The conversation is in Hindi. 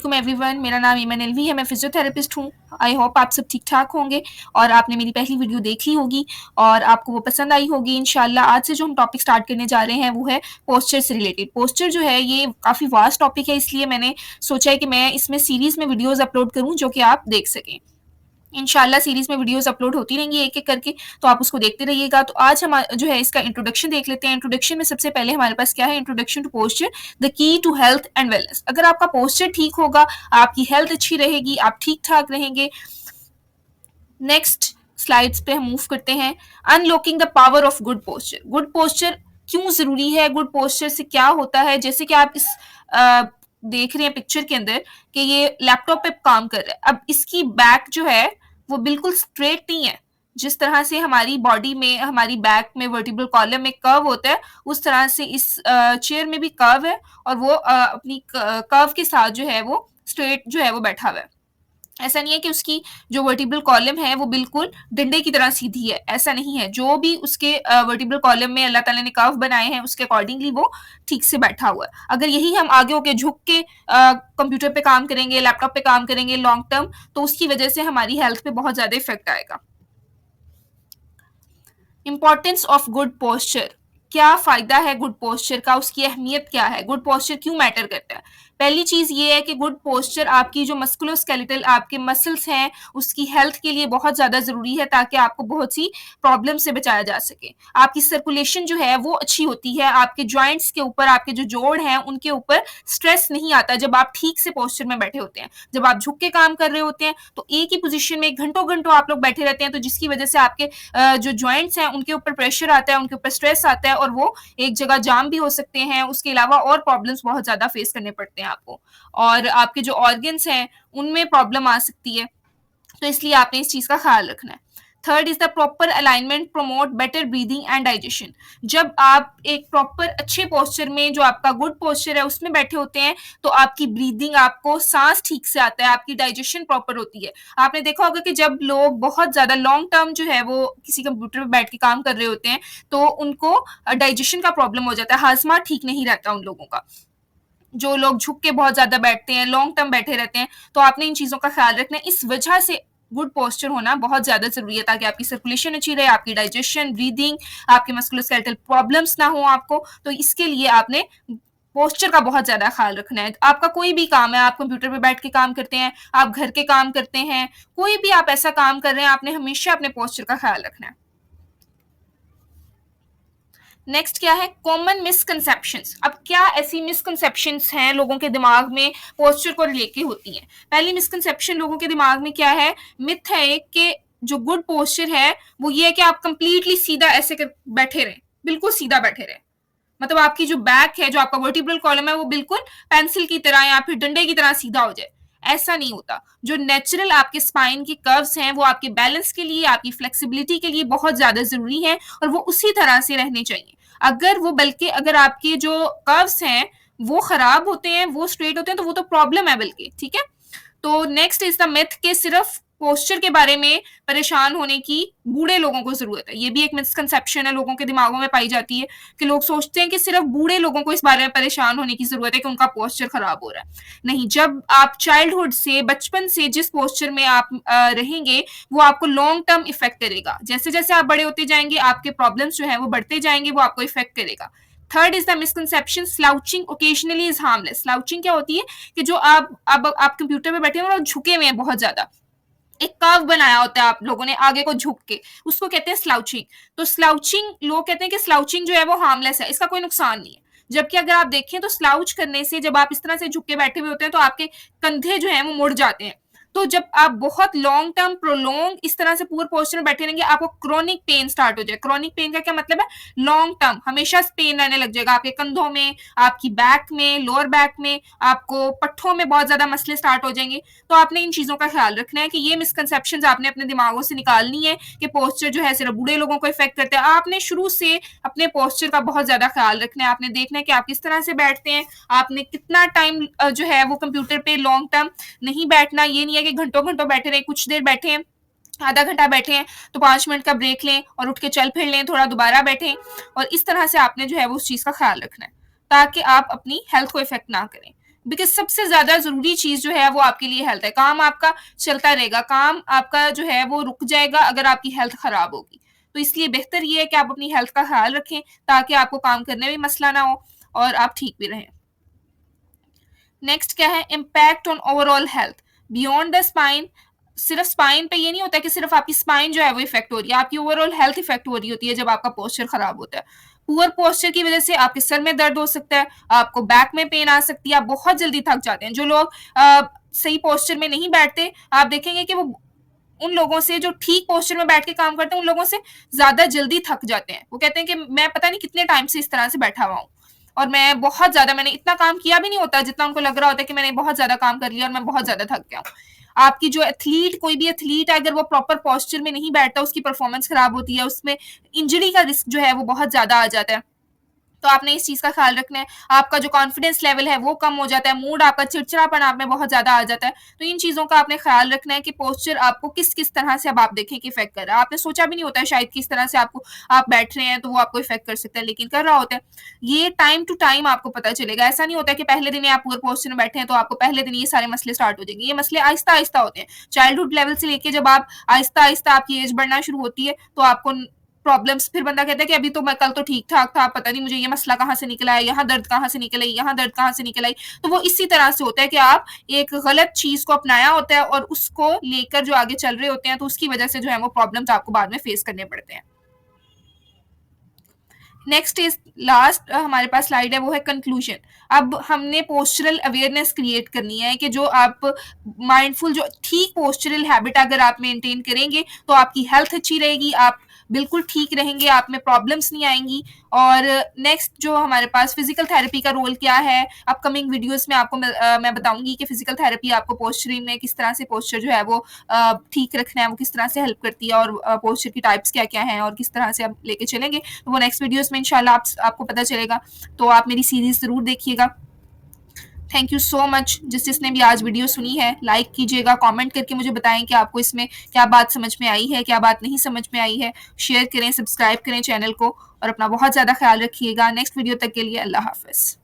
वालेकुम एवरीवन, मेरा नाम ईमान अलवी है, मैं फिजियोथेरेपिस्ट हूँ। आई होप आप सब ठीक ठाक होंगे और आपने मेरी पहली वीडियो देख ली होगी और आपको वो पसंद आई होगी इंशाल्लाह। आज से जो हम टॉपिक स्टार्ट करने जा रहे हैं वो है पोस्चर से रिलेटेड। पोस्चर जो है ये काफ़ी वास्ट टॉपिक है, इसलिए मैंने सोचा है कि मैं इसमें सीरीज़ में वीडियोज़ अपलोड करूँ जो कि आप देख सकें। इंशाल्लाह सीरीज में वीडियोस अपलोड होती रहेंगी एक एक करके, तो आप उसको देखते रहिएगा। तो आज हम जो है इसका इंट्रोडक्शन देख लेते हैं। इंट्रोडक्शन में सबसे पहले हमारे पास क्या है, introduction to posture, the key to health and wellness. अगर आपका पोस्चर ठीक होगा, आपकी हेल्थ अच्छी रहेगी, आप ठीक ठाक रहेंगे। नेक्स्ट स्लाइड्स पे हम मूव करते हैं। Unlocking the power of good posture. Good posture क्यों जरूरी है, गुड पोस्चर से क्या होता है। जैसे कि आप इस देख रहे हैं पिक्चर के अंदर कि ये लैपटॉप पे काम कर रहा है। अब इसकी बैक जो है वो बिल्कुल स्ट्रेट नहीं है। जिस तरह से हमारी बॉडी में, हमारी बैक में वर्टिब्रल कॉलम में कर्व होता है, उस तरह से इस चेयर में भी कर्व है और वो अपनी कर्व के साथ जो है वो स्ट्रेट जो है वो बैठा हुआ है। ऐसा नहीं है कि उसकी जो वर्टिब्रल कॉलम है वो बिल्कुल डंडे की तरह सीधी है, ऐसा नहीं है। जो भी उसके वर्टिब्रल कॉलम में अल्लाह ताला ने कर्व बनाए हैं उसके अकॉर्डिंगली वो ठीक से बैठा हुआ है। अगर यही हम आगे होके झुक के कंप्यूटर पे काम करेंगे, लैपटॉप पे काम करेंगे लॉन्ग टर्म, तो उसकी वजह से हमारी हेल्थ पे बहुत ज्यादा इफेक्ट आएगा। इंपॉर्टेंस ऑफ गुड पोस्चर, क्या फायदा है गुड पोस्चर का, उसकी अहमियत क्या है, गुड पोस्चर क्यों मैटर करता है। पहली चीज ये है कि गुड पोस्चर आपकी जो मस्कुलोस्केलेटल आपके मसल्स हैं उसकी हेल्थ के लिए बहुत ज्यादा जरूरी है, ताकि आपको बहुत सी प्रॉब्लम से बचाया जा सके। आपकी सर्कुलेशन जो है वो अच्छी होती है, आपके जॉइंट्स के ऊपर, आपके जो जोड़ हैं उनके ऊपर स्ट्रेस नहीं आता जब आप ठीक से पोस्चर में बैठे होते हैं। जब आप झुक के काम कर रहे होते हैं तो एक ही पोजिशन में घंटों घंटों आप लोग बैठे रहते हैं, तो जिसकी वजह से आपके जो जॉइंट्स हैं उनके ऊपर प्रेशर आता है, उनके ऊपर स्ट्रेस आता है और वो एक जगह जाम भी हो सकते हैं। उसके अलावा और प्रॉब्लम्स बहुत ज्यादा फेस करने पड़ते हैं आपको, और आपके जो ऑर्गन्स हैं उनमें प्रॉब्लम आ सकती है, तो इसलिए आपने इस चीज का ख्याल रखना है। Third is the proper alignment promote better breathing and digestion. जब आप एक प्रॉपर अच्छे पोस्चर में, जो आपका गुड पोस्चर है उसमें बैठे होते हैं, तो आपकी ब्रीदिंग, आपको सांस ठीक से आता है, आपकी डाइजेशन प्रॉपर होती है। आपने देखा होगा कि जब लोग बहुत ज्यादा लॉन्ग टर्म जो है वो किसी कंप्यूटर पे बैठ के काम कर रहे होते हैं तो उनको डाइजेशन का प्रॉब्लम हो जाता है, हाजमा ठीक नहीं रहता उन लोगों का। जो लोग झुक के बहुत ज्यादा बैठते हैं, लॉन्ग टर्म बैठे रहते हैं, तो आपने इन चीजों का ख्याल रखना है। इस वजह से गुड पोस्चर होना बहुत ज्यादा जरूरी है, ताकि आपकी सर्कुलेशन अच्छी रहे, आपकी डाइजेशन, ब्रीदिंग, आपके मस्कुलोस्केलेटल प्रॉब्लम्स ना हो आपको। तो इसके लिए आपने पोस्चर का बहुत ज्यादा ख्याल रखना है। आपका कोई भी काम है, आप कंप्यूटर पे बैठ के काम करते हैं, आप घर के काम करते हैं, कोई भी आप ऐसा काम कर रहे हैं, आपने हमेशा अपने पोस्चर का ख्याल रखना है। नेक्स्ट क्या है, कॉमन मिसकंसेप्शंस। अब क्या ऐसी मिसकंसेप्शंस हैं लोगों के दिमाग में पोस्चर को लेके होती हैं। पहली मिसकंसेप्शन लोगों के दिमाग में क्या है, मिथ है एक कि जो गुड पोस्चर है वो ये है कि आप कंप्लीटली सीधा ऐसे कर बैठे रहें, बिल्कुल सीधा बैठे रहें। मतलब आपकी जो बैक है, जो आपका वर्टिब्रल कॉलम है, वो बिल्कुल पेंसिल की तरह या फिर डंडे की तरह सीधा हो जाए। ऐसा नहीं होता। जो नेचुरल आपके स्पाइन की कर्व्स हैं वो आपके बैलेंस के लिए, आपकी फ्लेक्सिबिलिटी के लिए बहुत ज्यादा जरूरी है और वो उसी तरह से रहने चाहिए। अगर वो, बल्कि अगर आपके जो कर्व्स हैं वो खराब होते हैं, वो स्ट्रेट होते हैं, तो वो तो प्रॉब्लम है बल्कि, ठीक है। तो नेक्स्ट इज द मिथ के सिर्फ पोस्चर के बारे में परेशान होने की बूढ़े लोगों को जरूरत है। ये भी एक मिसकंसेप्शन है, लोगों के दिमागों में पाई जाती है कि लोग सोचते हैं कि सिर्फ बूढ़े लोगों को इस बारे में परेशान होने की जरूरत है कि उनका पोस्चर खराब हो रहा है। नहीं, जब आप चाइल्डहुड से, बचपन से जिस पोस्चर में आप रहेंगे वो आपको लॉन्ग टर्म इफेक्ट करेगा। जैसे जैसे आप बड़े होते जाएंगे आपके प्रॉब्लम्स जो है वो बढ़ते जाएंगे, वो आपको इफेक्ट करेगा। Third is the misconception, slouching occasionally is harmless. Slouching क्या होती है कि जो आप कंप्यूटर पे बैठे हैं और झुके हुए हैं बहुत ज्यादा, एक कर्व बनाया होता है आप लोगों ने आगे को झुक के, उसको कहते हैं स्लाउचिंग। तो स्लाउचिंग, लोग कहते हैं कि स्लाउचिंग जो है वो हार्मलेस है, इसका कोई नुकसान नहीं है। जबकि अगर आप देखें तो स्लाउच करने से, जब आप इस तरह से झुक के बैठे हुए होते हैं तो आपके कंधे जो है वो मुड़ जाते हैं। तो जब आप बहुत लॉन्ग टर्म प्रोलॉन्ग इस तरह से पूरे पोस्चर में बैठे रहेंगे, आपको क्रोनिक पेन स्टार्ट हो जाए। क्रोनिक पेन का क्या मतलब है, लॉन्ग टर्म हमेशा पेन रहने लग जाएगा आपके कंधों में, आपकी बैक में, लोअर बैक में, आपको पट्ठों में बहुत ज्यादा मसले स्टार्ट हो जाएंगे। तो आपने इन चीजों का ख्याल रखना है कि ये मिसकंसेप्शंस आपने अपने दिमागों से निकालनी है कि पोस्चर जो है सिर्फ बूढ़े लोगों को इफेक्ट करता है। आपने शुरू से अपने पोस्चर का बहुत ज्यादा ख्याल रखना है। आपने देखना है कि आप किस तरह से बैठते हैं, आपने कितना टाइम जो है वो कंप्यूटर पे लॉन्ग टर्म नहीं बैठना। ये नहीं है कि घंटों घंटों बैठे रहे, कुछ देर बैठे हैं, आधा घंटा बैठे हैं तो 5 मिनट का ब्रेक लें और उठ के चल फिर लें, थोड़ा दोबारा बैठें। और इस तरह से आपने जो है वो उस चीज का ख्याल रखना है ताकि आप अपनी हेल्थ को इफेक्ट ना करें। बिकॉज़ सबसे ज़्यादा ज़रूरी चीज़ जो है वो आपके लिए हेल्थ है। काम आपका चलता रहेगा, काम आपका जो है वो रुक जाएगा अगर आपकी हेल्थ खराब होगी। तो इसलिए बेहतर ये है कि आप अपनी हेल्थ का ख़्याल रखें ताकि आपको काम करने में मसला ना हो और आप ठीक भी रहें। नेक्स्ट क्या है, impact on overall health beyond the spine. सिर्फ स्पाइन पे ये नहीं होता कि सिर्फ आपकी स्पाइन जो है वो इफेक्ट हो रही है, आपकी ओवरऑल हेल्थ इफेक्ट हो रही होती है जब आपका पोस्चर खराब होता है। पुअर पोस्चर की वजह से आपके सर में दर्द हो सकता है, आपको बैक में पेन आ सकती है, आप बहुत जल्दी थक जाते हैं। जो लोग सही पोस्चर में नहीं बैठते, आप देखेंगे कि वो उन लोगों से जो ठीक पोस्चर में बैठ के काम करते हैं उन लोगों से ज्यादा जल्दी थक जाते हैं। वो कहते हैं कि मैं पता नहीं कितने टाइम से इस तरह से बैठा हुआ हूँ और मैं बहुत ज्यादा, मैंने इतना काम किया भी नहीं होता जितना उनको लग रहा होता है कि मैंने बहुत ज्यादा काम कर लिया और मैं बहुत ज्यादा थक गया हूँ। आपकी जो एथलीट, कोई भी एथलीट अगर वो प्रॉपर पोस्चर में नहीं बैठता, उसकी परफॉर्मेंस खराब होती है, उसमें इंजरी का रिस्क जो है वो बहुत ज्यादा आ जाता है। तो आपने इस चीज का ख्याल रखना है। आपका जो कॉन्फिडेंस लेवल है वो कम हो जाता है, मूड आपका चिड़चिड़ापन आप में बहुत ज्यादा आ जाता है। तो इन चीजों का आपने ख्याल रखना है कि पोस्चर आपको किस किस तरह से, अब आप देखें कि इफेक्ट कर रहा है। आपने सोचा भी नहीं होता है शायद किस तरह से आपको, आप बैठ रहे हैं तो वो आपको इफेक्ट कर सकता है, लेकिन कर रहा होता है। ये टाइम टू टाइम आपको पता चलेगा। ऐसा नहीं होता कि पहले दिन आप पूरे पोस्चर में बैठे हैं तो आपको पहले दिन ये सारे मसले स्टार्ट हो जाएंगे। ये मसले आहिस्ता आहिस्ता होते हैं, चाइल्डहुड लेवल से लेके जब आप आहिस्ता आहिस्ता आपकी एज बढ़ना शुरू होती है तो आपको प्रॉब्लम्स, फिर बंदा कहता है कि अभी तो मैं कल तो ठीक ठाक था, पता नहीं मुझे ये मसला कहाँ से निकला है, यहाँ दर्द कहाँ से निकल आई, यहाँ दर्द कहाँ से निकल आई। तो वो इसी तरह से होता है कि आप एक गलत चीज को अपनाया होता है और उसको लेकर जो आगे चल रहे होते हैं, तो उसकी वजह से जो है वो प्रॉब्लम्स आपको बाद में फेस करने पड़ते हैं। नेक्स्ट इज लास्ट हमारे पास स्लाइड है, वो है कंक्लूजन। अब हमने पोस्चरल अवेयरनेस क्रिएट करनी है कि जो आप माइंडफुल, जो ठीक पोस्चरल हैबिट अगर आप मेंटेन करेंगे तो आपकी हेल्थ अच्छी रहेगी, आप बिल्कुल ठीक रहेंगे, आप में प्रॉब्लम्स नहीं आएंगी। और नेक्स्ट जो हमारे पास फिजिकल थेरेपी का रोल क्या है, अपकमिंग वीडियोस में आपको मैं बताऊंगी कि फिजिकल थेरेपी आपको पोस्चरिंग में किस तरह से पोस्चर जो है वो ठीक रखना है, वो किस तरह से हेल्प करती है, और पोस्चर की टाइप्स क्या क्या हैं और किस तरह से आप लेके चलेंगे, तो वो नेक्स्ट वीडियोस में इंशाल्लाह आपको पता चलेगा। तो आप मेरी सीरीज जरूर देखिएगा। Thank you so much. जिसने भी आज वीडियो सुनी है, लाइक कीजिएगा, कमेंट करके मुझे बताएं कि आपको इसमें क्या बात समझ में आई है, क्या बात नहीं समझ में आई है। शेयर करें, सब्सक्राइब करें चैनल को और अपना बहुत ज़्यादा ख्याल रखिएगा। नेक्स्ट वीडियो तक के लिए अल्लाह हाफ़िज़।